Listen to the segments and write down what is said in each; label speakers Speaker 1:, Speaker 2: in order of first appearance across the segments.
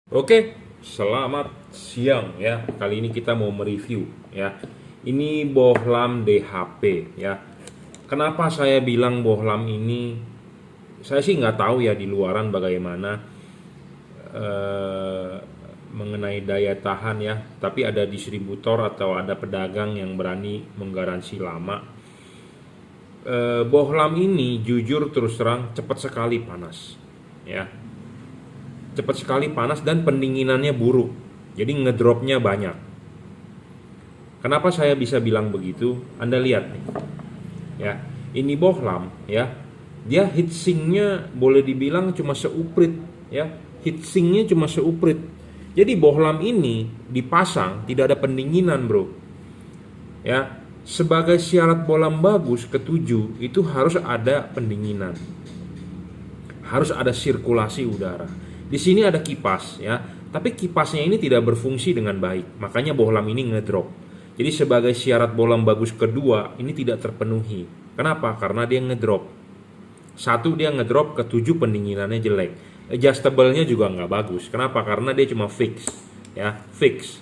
Speaker 1: Oke, selamat siang ya. Kali ini kita mau mereview ya. Ini bohlam DHP ya. Kenapa saya bilang bohlam ini? Saya sih nggak tahu ya di luaran bagaimana eh, mengenai daya tahan ya. Tapi ada distributor atau ada pedagang yang berani menggaransi lama. Bohlam ini jujur terus terang cepat sekali panas ya, cepat sekali panas dan pendinginannya buruk. Jadi ngedropnya banyak. Kenapa saya bisa bilang begitu? Anda lihat nih. Ya, ini bohlam ya. Dia heatsinknya boleh dibilang cuma seuprit ya. Heatsinknya cuma seuprit. Jadi bohlam ini dipasang tidak ada pendinginan, Bro. Ya, sebagai syarat bohlam bagus ketujuh itu harus ada pendinginan. Harus ada sirkulasi udara. Di sini ada kipas ya, tapi kipasnya ini tidak berfungsi dengan baik. Makanya bohlam ini ngedrop. Jadi sebagai syarat bohlam bagus kedua ini tidak terpenuhi. Kenapa? Karena dia ngedrop. Satu, dia ngedrop, ketujuh pendinginannya jelek. Adjustable-nya juga nggak bagus. Kenapa? Karena dia cuma fix ya, fix.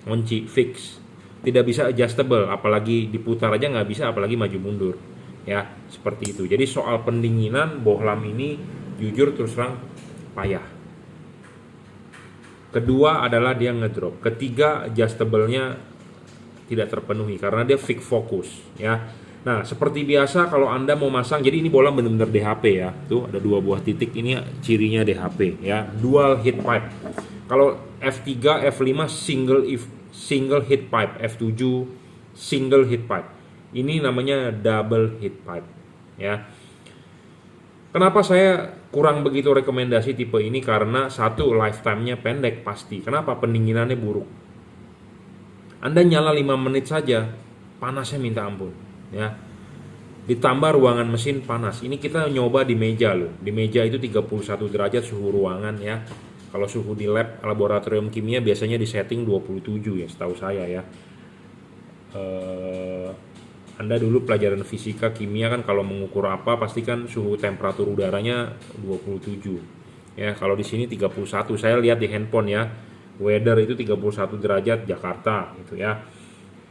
Speaker 1: Kunci fix. Tidak bisa adjustable, apalagi diputar aja nggak bisa, apalagi maju mundur. Ya, seperti itu. Jadi soal pendinginan bohlam ini jujur terus terang payah. Kedua adalah dia ngedrop. Ketiga, adjustable-nya tidak terpenuhi karena dia fix fokus ya. Nah, seperti biasa kalau Anda mau masang, jadi ini bohlam benar-benar DHP ya. Tuh ada dua buah titik, ini cirinya DHP ya. Dual heat pipe. Kalau F3, F5 single heat pipe, F7 single heat pipe. Ini namanya double heat pipe ya. Kenapa saya kurang begitu rekomendasi tipe ini? Karena satu, lifetime-nya pendek pasti. Kenapa? Pendinginannya buruk. Anda nyala 5 menit saja panasnya minta ampun ya. Ditambah ruangan mesin panas. Ini kita nyoba di meja loh. Di meja itu 31 derajat suhu ruangan ya. Kalau suhu di lab laboratorium kimia biasanya di setting 27 ya, setahu saya ya. Anda dulu pelajaran fisika kimia kan kalau mengukur apa pasti kan suhu temperatur udaranya 27. Ya, kalau di sini 31. Saya lihat di handphone ya. Weather itu 31 derajat Jakarta gitu ya.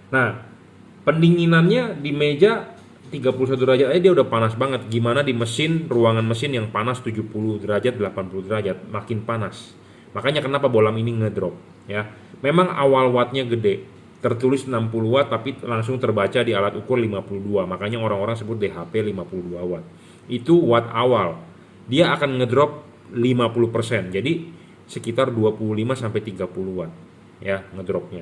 Speaker 1: Nah, pendinginannya di meja 31 derajat aja dia udah panas banget. Gimana di mesin, ruangan mesin yang panas 70 derajat, 80 derajat, makin panas. Makanya kenapa bohlam ini ngedrop ya. Memang awal wattnya gede, tertulis 60 watt tapi langsung terbaca di alat ukur 52. Makanya orang-orang sebut DHP 52 watt. Itu watt awal. Dia akan ngedrop 50%. Jadi sekitar 25 sampai 30 watt ya ngedropnya.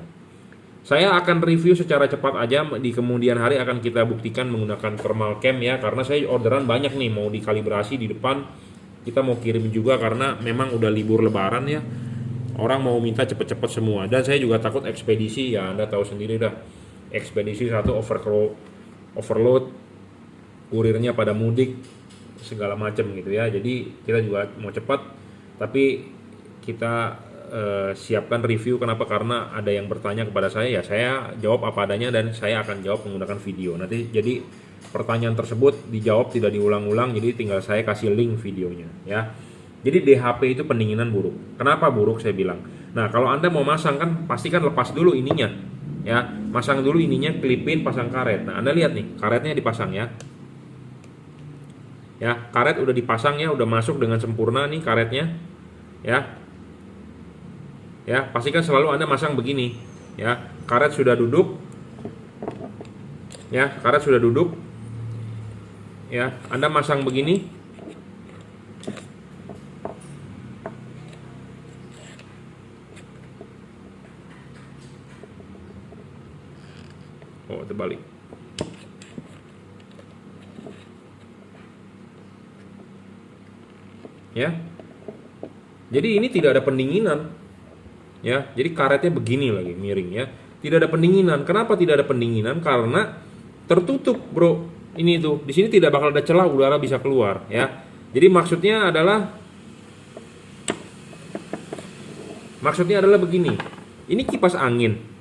Speaker 1: Saya akan review secara cepat aja, di kemudian hari akan kita buktikan menggunakan thermal cam ya, karena saya orderan banyak nih mau dikalibrasi di depan. Kita mau kirim juga karena memang udah libur lebaran ya. Orang mau minta cepet-cepet semua, dan saya juga takut ekspedisi ya, Anda tahu sendiri dah. Ekspedisi satu overload, kurirnya pada mudik segala macam gitu ya. Jadi kita juga mau cepat, tapi kita siapkan review. Kenapa? Karena ada yang bertanya kepada saya, ya saya jawab apa adanya dan saya akan jawab menggunakan video. Nanti jadi pertanyaan tersebut dijawab tidak diulang-ulang, jadi tinggal saya kasih link videonya ya. Jadi DHP itu pendinginan buruk. Kenapa buruk saya bilang? Nah, kalau Anda mau masang kan pasti kan lepas dulu ininya ya. Masang dulu ininya, klipin, pasang karet. Nah, Anda lihat nih, karetnya dipasang ya. Ya, karet udah dipasang ya, udah masuk dengan sempurna nih karetnya. Ya, ya pastikan selalu Anda masang begini ya. Karet sudah duduk ya, karet sudah duduk ya. Anda masang begini. Oh, terbalik ya. Jadi ini tidak ada pendinginan ya. Jadi karetnya begini lagi miring ya, tidak ada pendinginan. Kenapa tidak ada pendinginan? Karena tertutup, bro. Ini tuh di sini tidak bakal ada celah udara bisa keluar ya. Jadi maksudnya adalah begini. Ini kipas angin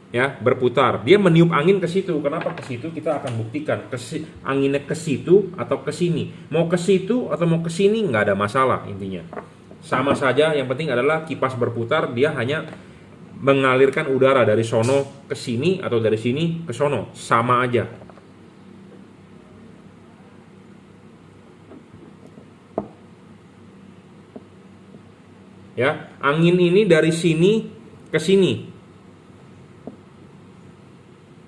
Speaker 1: ya, berputar. Dia meniup angin ke situ. Kenapa ke situ? Kita akan buktikan. Anginnya ke situ atau ke sini. Mau ke situ atau mau ke sini nggak ada masalah intinya. Sama saja, yang penting adalah kipas berputar, dia hanya mengalirkan udara dari sono ke sini atau dari sini ke sono. Sama aja. Ya, angin ini dari sini ke sini.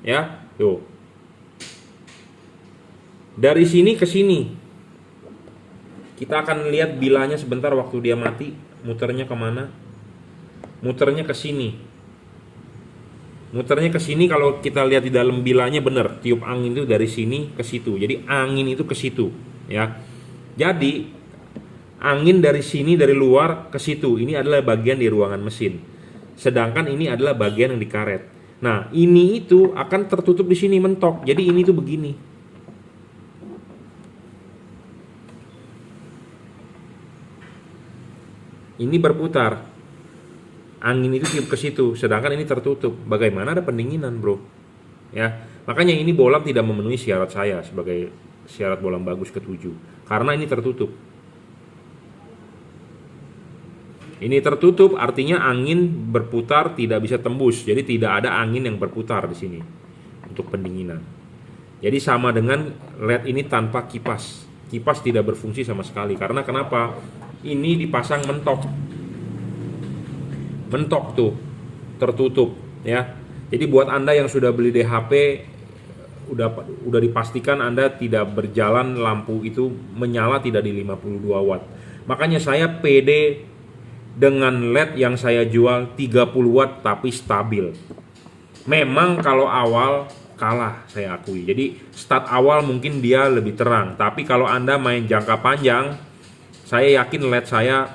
Speaker 1: Ya, tuh. Dari sini ke sini. Kita akan lihat bilanya sebentar waktu dia mati. Muternya kemana? Muternya ke sini. Muternya ke sini. Kalau kita lihat di dalam bilanya benar, tiup angin itu dari sini ke situ. Jadi angin itu ke situ, ya. Jadi angin dari sini, dari luar ke situ. Ini adalah bagian di ruangan mesin. Sedangkan ini adalah bagian yang dikaret. Nah, ini itu akan tertutup di sini, mentok. Jadi ini tuh begini. Ini berputar. Angin itu tiup ke situ, sedangkan ini tertutup. Bagaimana ada pendinginan, bro? Ya, makanya ini bolam tidak memenuhi syarat saya sebagai syarat bolam bagus ke-7. Karena ini tertutup. Ini tertutup artinya angin berputar tidak bisa tembus. Jadi tidak ada angin yang berputar di sini untuk pendinginan. Jadi sama dengan LED ini tanpa kipas. Kipas tidak berfungsi sama sekali. Karena kenapa? Ini dipasang mentok. Mentok tuh, tertutup ya. Jadi buat Anda yang sudah beli DHP udah dipastikan Anda tidak berjalan lampu itu menyala tidak di 52 watt. Makanya saya pede dengan LED yang saya jual 30 watt tapi stabil. Memang kalau awal kalah saya akui. Jadi start awal mungkin dia lebih terang, tapi kalau Anda main jangka panjang, saya yakin LED saya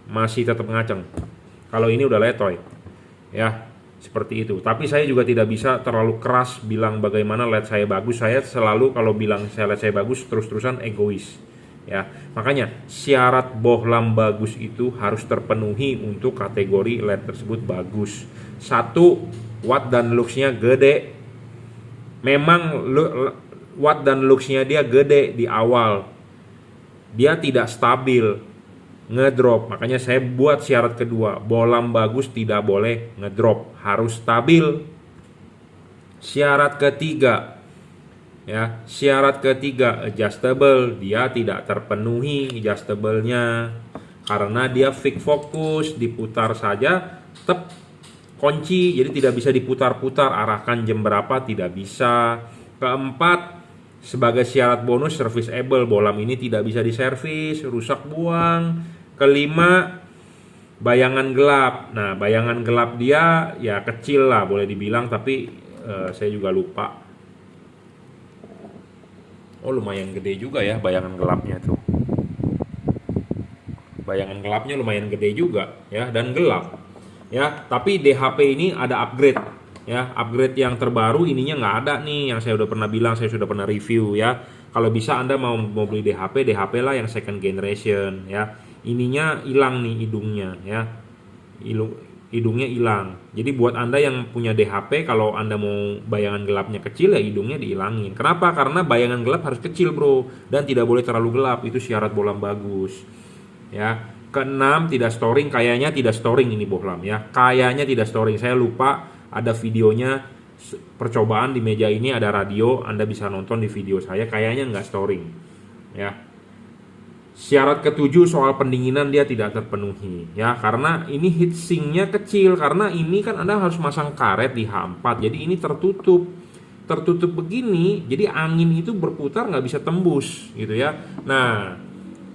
Speaker 1: masih tetap ngaceng. Kalau ini udah letoy. Ya, seperti itu. Tapi saya juga tidak bisa terlalu keras bilang bagaimana LED saya bagus. Saya selalu kalau bilang LED saya bagus terus-terusan egois. Ya, makanya syarat bohlam bagus itu harus terpenuhi untuk kategori LED tersebut bagus. 1, watt dan luxnya gede. Memang watt dan luxnya dia gede di awal. Dia tidak stabil, ngedrop. Makanya saya buat syarat kedua, bohlam bagus tidak boleh ngedrop, harus stabil. Syarat ketiga, ya, syarat ketiga adjustable, dia tidak terpenuhi adjustable-nya karena dia fix fokus, diputar saja tetap kunci, jadi tidak bisa diputar-putar, arahkan jam berapa tidak bisa. Keempat, sebagai syarat bonus serviceable, bohlam ini tidak bisa diservis, rusak buang. Kelima, bayangan gelap. Nah, bayangan gelap dia ya kecil lah boleh dibilang, tapi saya juga lupa. Oh, lumayan gede juga ya bayangan gelapnya tuh. Bayangan gelapnya lumayan gede juga ya, dan gelap. Ya, tapi DHP ini ada upgrade. Ya, upgrade yang terbaru ininya nggak ada nih, yang saya udah pernah bilang, saya sudah pernah review ya. Kalau bisa Anda mau beli DHP lah yang second generation ya. Ininya hilang nih hidungnya ya. Hidungnya hilang. Jadi buat Anda yang punya DHP, kalau Anda mau bayangan gelapnya kecil ya hidungnya dihilangin. Kenapa? Karena bayangan gelap harus kecil, bro, dan tidak boleh terlalu gelap. Itu syarat bohlam bagus. Ya. Keenam, tidak storing. Kayaknya tidak storing ini bohlam ya. Kayaknya tidak storing. Saya lupa, ada videonya percobaan di meja ini, ada radio, Anda bisa nonton di video saya. Kayaknya nggak storing ya. Syarat ke-7 soal pendinginan dia tidak terpenuhi ya, karena ini heatsinknya kecil. Karena ini kan Anda harus masang karet di H4, jadi ini tertutup begini, jadi angin itu berputar nggak bisa tembus gitu ya. Nah,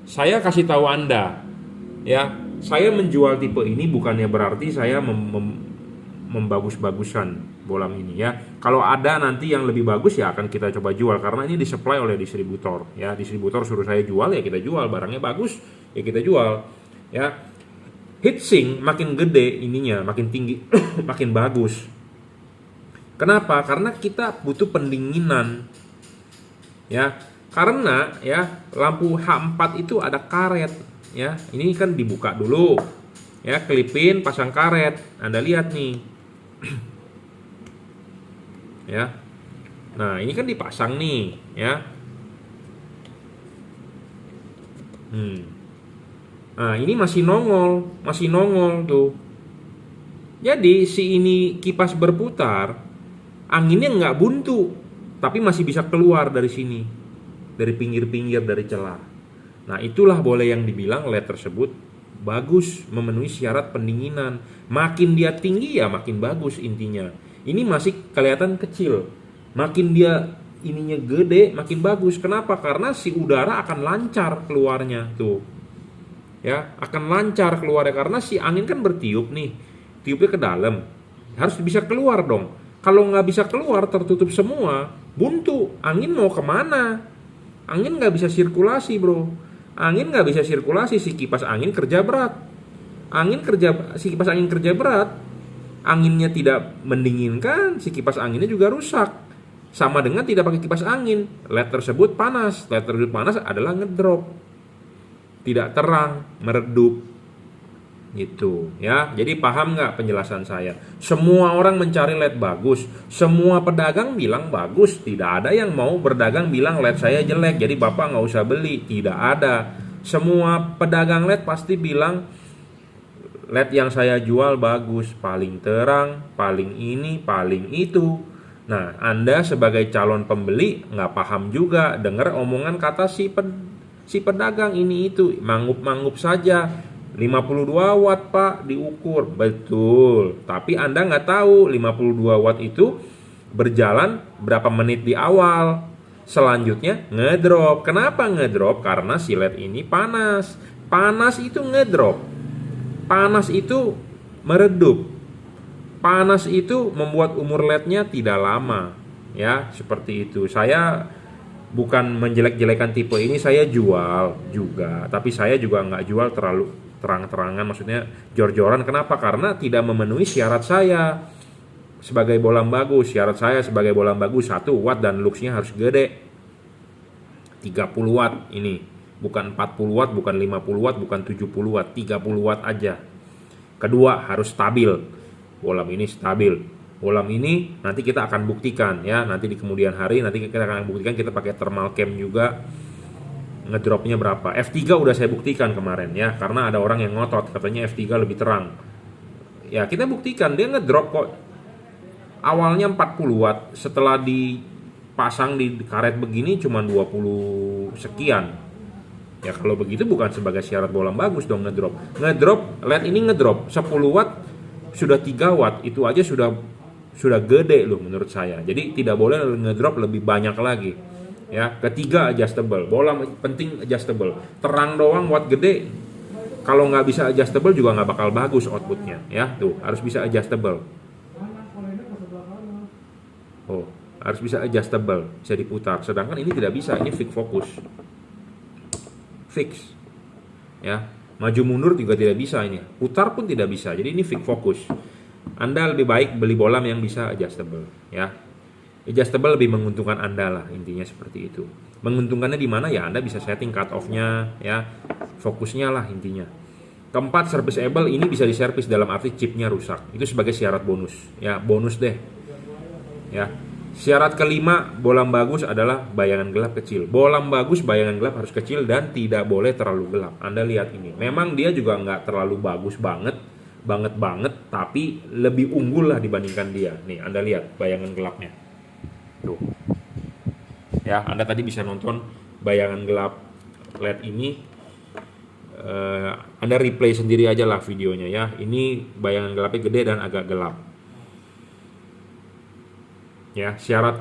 Speaker 1: saya kasih tahu Anda ya, saya menjual tipe ini bukannya berarti saya membagus-bagusan bohlam ini ya. Kalau ada nanti yang lebih bagus ya akan kita coba jual, karena ini disuplai oleh distributor ya. Distributor suruh saya jual ya kita jual, barangnya bagus ya kita jual ya. Heatsink makin gede ininya, makin tinggi makin bagus. Kenapa? Karena kita butuh pendinginan ya. Karena ya lampu H4 itu ada karet ya. Ini kan dibuka dulu ya, klipin, pasang karet. Anda lihat nih ya. Nah, ini kan dipasang nih, ya. Nah, ini masih nongol tuh. Jadi si ini kipas berputar, anginnya nggak buntu, tapi masih bisa keluar dari sini, dari pinggir-pinggir, dari celah. Nah, itulah boleh yang dibilang LED tersebut bagus, memenuhi syarat pendinginan. Makin dia tinggi ya makin bagus intinya. Ini masih kelihatan kecil. Makin dia ininya gede, makin bagus. Kenapa? Karena si udara akan lancar keluarnya tuh. Ya, akan lancar keluarnya karena si angin kan bertiup nih. Tiupnya ke dalam. Harus bisa keluar dong. Kalau nggak bisa keluar, tertutup semua, buntu. Angin mau kemana? Angin nggak bisa sirkulasi, bro. Angin nggak bisa sirkulasi, si kipas angin kerja berat. Si kipas angin kerja berat. Anginnya tidak mendinginkan, si kipas anginnya juga rusak. Sama dengan tidak pakai kipas angin. LED tersebut panas. LED tersebut panas adalah ngedrop. Tidak terang, meredup. Gitu ya. Jadi paham nggak penjelasan saya? Semua orang mencari LED bagus, semua pedagang bilang bagus. Tidak ada yang mau berdagang bilang LED saya jelek, jadi bapak nggak usah beli. Tidak ada. Semua pedagang LED pasti bilang LED yang saya jual bagus, paling terang, paling ini, paling itu. Nah, Anda sebagai calon pembeli nggak paham juga, dengar omongan kata si pedagang ini itu, manggup-manggup saja. 52 watt pak diukur, betul. Tapi Anda nggak tahu 52 watt itu berjalan berapa menit di awal. Selanjutnya ngedrop. Kenapa ngedrop? Karena si LED ini panas. Panas itu ngedrop. Panas itu meredup. Panas itu membuat umur LED-nya tidak lama. Ya, seperti itu. Saya bukan menjelek-jelekan tipe ini, saya jual juga. Tapi saya juga nggak jual terlalu terang-terangan, maksudnya jor-joran. Kenapa? Karena tidak memenuhi syarat saya sebagai bolam bagus. Syarat saya sebagai bolam bagus 1 watt dan luxnya harus gede. 30 watt ini. Bukan 40 watt, bukan 50 watt, bukan 70 watt, 30 watt aja. Kedua, harus stabil. Bolam ini stabil. Bolam ini nanti kita akan buktikan ya, nanti di kemudian hari nanti kita akan buktikan, kita pakai thermal cam juga ngedropnya berapa. F3 udah saya buktikan kemarin ya, karena ada orang yang ngotot katanya F3 lebih terang. Ya, kita buktikan dia ngedrop kok. Awalnya 40 watt, setelah dipasang di karet begini cuma 20 sekian. Ya, kalau begitu bukan sebagai syarat bolam bagus dong ngedrop. Ngedrop, LED ini ngedrop 10 watt sudah 3 watt, itu aja sudah gede loh menurut saya. Jadi tidak boleh ngedrop lebih banyak lagi. Ya, ketiga adjustable. Bolam penting adjustable. Terang doang watt gede, kalau nggak bisa adjustable juga nggak bakal bagus outputnya. Ya, tuh harus bisa adjustable. Oh, harus bisa adjustable, bisa diputar. Sedangkan ini tidak bisa, ini fix fokus. Fix. Ya, maju mundur juga tidak bisa ini. Putar pun tidak bisa. Jadi ini fix fokus. Anda lebih baik beli bolam yang bisa adjustable, ya. Adjustable lebih menguntungkan Anda lah, intinya seperti itu. Menguntungkannya di mana ya? Anda bisa setting cut off-nya, ya. Fokusnya lah intinya. Keempat, serviceable ini bisa diservis dalam arti chipnya rusak. Itu sebagai syarat bonus, ya, bonus deh. Ya. Syarat kelima, bolam bagus adalah bayangan gelap kecil. Bolam bagus bayangan gelap harus kecil dan tidak boleh terlalu gelap. Anda lihat ini. Memang dia juga nggak terlalu bagus banget, tapi lebih unggul lah dibandingkan dia. Nih, Anda lihat bayangan gelapnya. Tuh. Ya, Anda tadi bisa nonton bayangan gelap LED ini. Anda replay sendiri aja lah videonya ya. Ini bayangan gelapnya gede dan agak gelap. Ya, syarat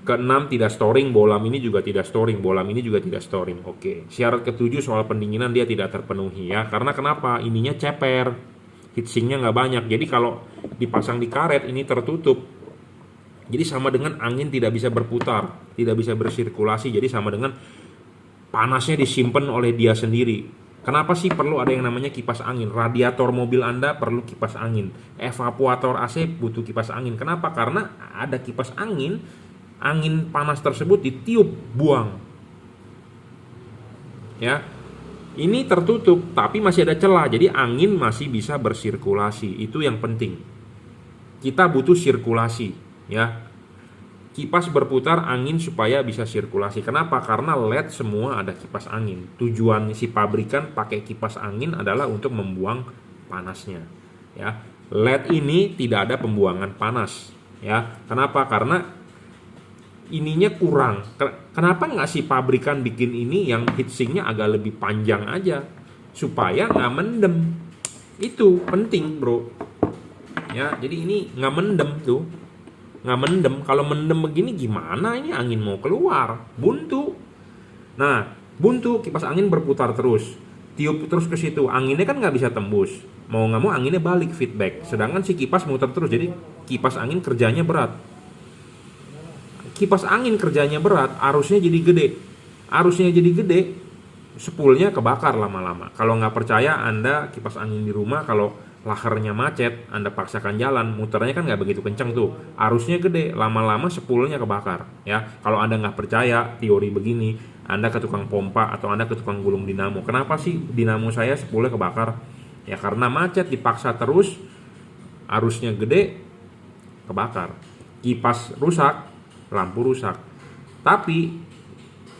Speaker 1: ke-6 tidak storing, bolam ini juga tidak storing, bolam ini juga tidak storing. Oke. Syarat ke-7 soal pendinginan dia tidak terpenuhi ya. Karena kenapa? Ininya ceper. Heatsinknya nggak banyak. Jadi kalau dipasang di karet ini tertutup. Jadi sama dengan angin tidak bisa berputar, tidak bisa bersirkulasi. Jadi sama dengan panasnya disimpan oleh dia sendiri. Kenapa sih perlu ada yang namanya kipas angin? Radiator mobil Anda perlu kipas angin. Evaporator AC butuh kipas angin. Kenapa? Karena ada kipas angin, angin panas tersebut ditiup, buang. Ya. Ini tertutup, tapi masih ada celah. Jadi angin masih bisa bersirkulasi. Itu yang penting. Kita butuh sirkulasi, ya. Kipas berputar angin supaya bisa sirkulasi. Kenapa? Karena LED semua ada kipas angin. Tujuan si pabrikan pakai kipas angin adalah untuk membuang panasnya. Ya, LED ini tidak ada pembuangan panas. Ya, kenapa? Karena ininya kurang. Kenapa nggak si pabrikan bikin ini yang heatsinknya agak lebih panjang aja supaya nggak mendem? Itu penting, bro. Ya, jadi ini nggak mendem tuh. Nggak mendem. Kalau mendem begini gimana ini angin mau keluar? Buntu. Nah, buntu, kipas angin berputar terus, tiup terus ke situ, anginnya kan nggak bisa tembus, mau nggak mau anginnya balik feedback, sedangkan si kipas muter terus, jadi kipas angin kerjanya berat. Kipas angin kerjanya berat, arusnya jadi gede, spoolnya kebakar lama-lama. Kalau nggak percaya Anda kipas angin di rumah, kalau lahernya macet, Anda paksakan jalan, muternya kan nggak begitu kencang tuh, arusnya gede, lama-lama spoolnya kebakar. Ya, kalau Anda nggak percaya teori begini, Anda ke tukang pompa atau Anda ke tukang gulung dinamo. Kenapa sih dinamo saya spoolnya kebakar? Ya karena macet, dipaksa terus, arusnya gede, kebakar. Kipas rusak, lampu rusak. Tapi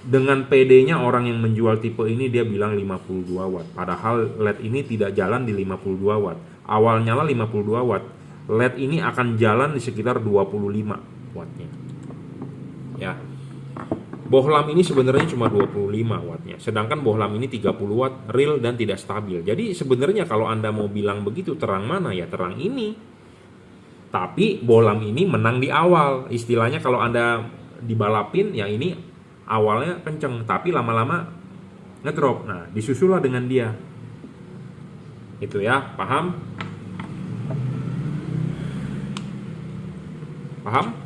Speaker 1: dengan PD-nya orang yang menjual tipe ini, dia bilang 52 watt. Padahal LED ini tidak jalan di 52 watt. Awal nyala 52 watt. LED ini akan jalan di sekitar 25 wattnya. Ya. Bohlam ini sebenarnya cuma 25 wattnya. Sedangkan bohlam ini 30 watt, real dan tidak stabil. Jadi sebenarnya kalau Anda mau bilang begitu, terang mana? Ya terang ini. Tapi bohlam ini menang di awal. Istilahnya kalau Anda dibalapin, ya ini awalnya kenceng, tapi lama-lama ngedrop. Nah, disusullah dengan dia. Itu ya, paham? Paham?